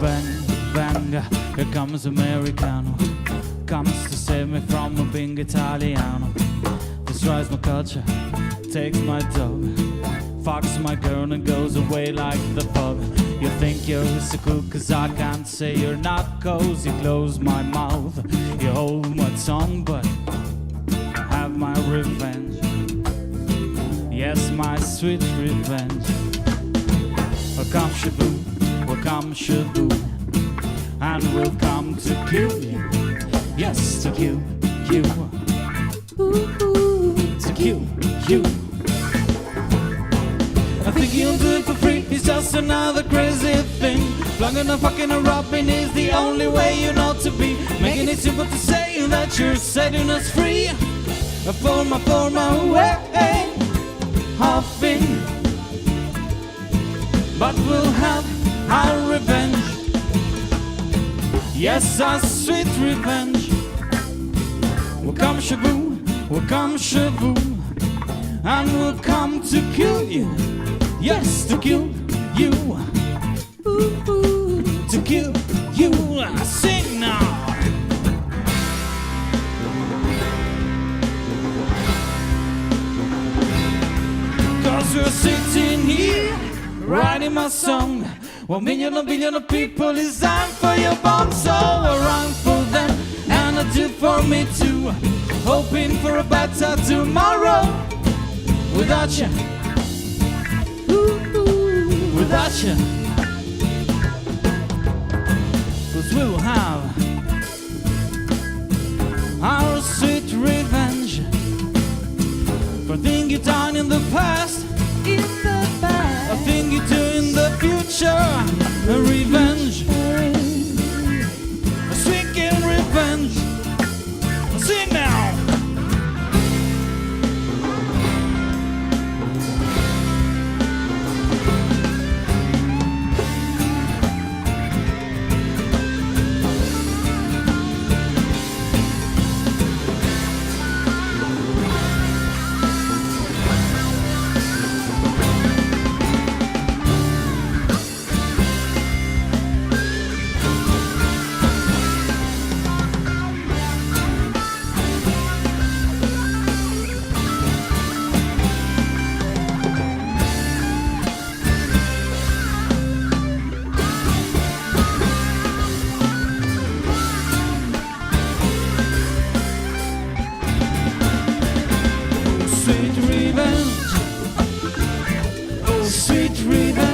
bang, here comes Americano, comes to save me from being Italiano. Destroys my culture, takes my dog, fucks my girl and goes away like the fog. You think you're so cool cause I can't say you're not, cause you close my mouth, you hold my tongue, but I have my revenge. Yes, my sweet revenge. Welcome Shabu, welcome Shabu, and we'll come to kill you. Yes, to kill you. To kill you. I think you'll do it for free, it's just another crazy thing. Plugging and fucking and robbing is the only way you know to be. Making it simple to say that you're setting us free. For my way, hopping. But we'll have our revenge. Yes, our sweet revenge. We'll come Shabu, we'll come Shabu, and we'll come to kill you. Yes, to kill you. To kill you. Sing now. Cause we're sitting here writing my song. 1 million, a billion of people is time for your bomb. So I run for them and I do for me too. Hoping for a better tomorrow. Without you, without you, 'cause we'll have our sweet revenge for things you done in the past. A thing you do in the future. A revenge, a sweet revenge. Sing now. Sweet revenge,